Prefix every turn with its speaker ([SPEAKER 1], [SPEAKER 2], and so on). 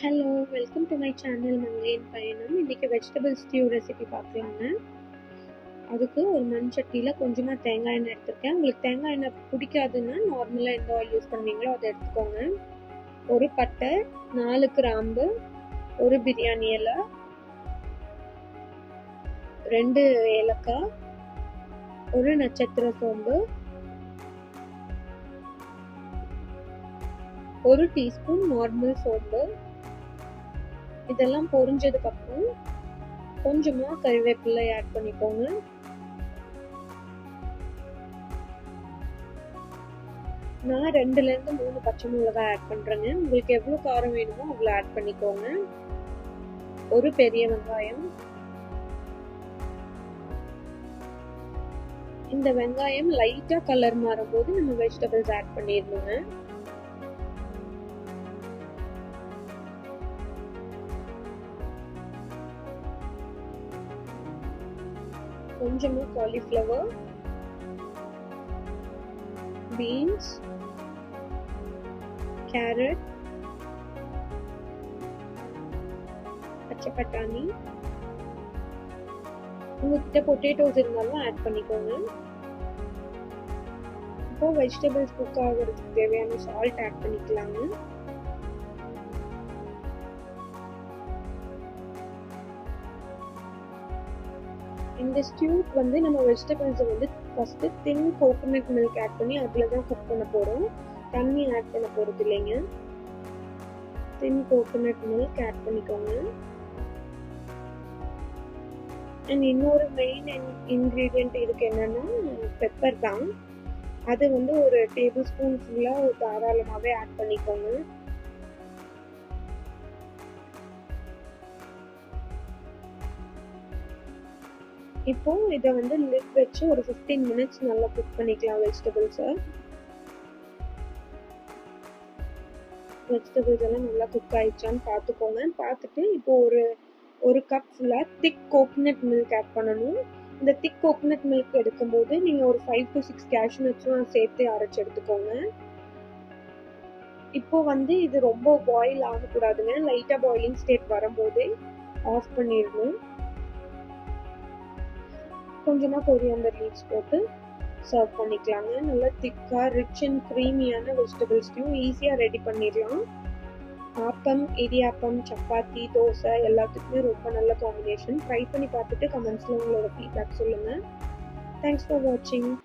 [SPEAKER 1] Hello, welcome to my channel மங்கையின் பயணம். இன்றைக்கி வெஜிடபிள் ஸ்டியூ ரெசிபி பார்க்கலாங்க. அதுக்கு ஒரு மண் சட்டியில் கொஞ்சமாக தேங்காய் எண்ணெய் எடுத்துருக்கேன். உங்களுக்கு தேங்காய் எண்ணெய் பிடிக்காதுன்னா நார்மலாக எந்த ஆயில் யூஸ் பண்ணுவீங்களோ அதை எடுத்துக்கோங்க. ஒரு பட்டை, 4 கிராம்பு, ஒரு பிரியாணி இலை, 2 ஏலக்காய், ஒரு நட்சத்திர சோம்பு, 1 டீஸ்பூன் நார்மல் சோம்பு. இதெல்லாம் பொரிஞ்சதுக்கு அப்புறம் கொஞ்சமா கறிவேப்பிலை ஆட் பண்ணிக்கோங்க. நான் 2ல இருந்து 3 பச்சை மிளகாய் ஆட் பண்றேங்க. உங்களுக்கு எவ்வளவு காரம் வேணுமோ அவ்வளவு ஆட் பண்ணிக்கோங்க. ஒரு பெரிய வெங்காயம். இந்த வெங்காயம் லைட்டா கலர் மாறும்போது நம்ம வெஜிடபிள்ஸ் ஆட் பண்ணிடணுங்க. கொஞ்சமா காலிஃப்ளவர், பீன்ஸ், கேரட், பச்சை பட்டாணி. உங்ககிட்ட பொட்டேட்டோஸ் இருந்தாலும் ஆட் பண்ணிக்கோங்க. இப்போ வெஜிடபிள்ஸ் குக் ஆகிறதுக்கு தேவையான சால்ட் ஆட் பண்ணிக்கலாங்க. இந்த ஸ்டியூக்கு வந்து நம்ம வெஜிடபிள்ஸை வந்து ஃபஸ்ட்டு தின் கோகோனட் மில்க் ஆட் பண்ணி அதில் தான் குக் பண்ண போகிறோம். தண்ணி ஆட் பண்ண போகிறது இல்லைங்க. தின் கோகோனட் மில்க் ஆட் பண்ணிக்கோங்க. அண்ட் இன்னொரு மெயின் இன்க்ரீடியன்ட் இதுக்கு என்னென்னா பெப்பர் தான். அது வந்து ஒரு டேபிள் ஸ்பூன் ஃபுல்லாக தாராளமாகவே ஆட் பண்ணிக்கோங்க. இப்போ இதை வந்து லிட் வச்சு ஒரு 15 மினிட்ஸ் நல்லா குக் பண்ணிக்கலாம் வெஜிடபிள்ஸ் எல்லாம் நல்லா குக் ஆயிடுச்சான்னு பார்த்துக்கோங்க. பார்த்துட்டு இப்போ ஒரு கப் ஃபுல்லாக திக் கோகோனட் மில்க் ஆட் பண்ணணும். இந்த திக் கோகோனட் மில்க் எடுக்கும்போது நீங்கள் ஒரு 5 to 6 கேஷ்யூ நட்ஸும் சேர்த்து அரைச்சி எடுத்துக்கோங்க. இப்போ வந்து இது ரொம்ப பாயில் ஆகக்கூடாதுங்க. லைட்டாக பாயிலிங் ஸ்டேட் வரும்போதே ஆஃப் பண்ணிடணும். கொஞ்சமாக கொரியாண்டர் லீவ்ஸ் போட்டு சர்வ் பண்ணிக்கலாங்க. நல்லா திக்காக ரிச் அண்ட் க்ரீமியான வெஜிடபிள் ஸ்டியூ ஈஸியாக ரெடி பண்ணிடலாம். ஆப்பம், இடியாப்பம், சப்பாத்தி, தோசை எல்லாத்துக்குமே ரொம்ப நல்ல காம்பினேஷன். ட்ரை பண்ணி பார்த்துட்டு கமெண்ட்ஸில் உங்களோட ஃபீட்பேக் சொல்லுங்கள். தேங்க்ஸ் ஃபார் வாட்சிங்.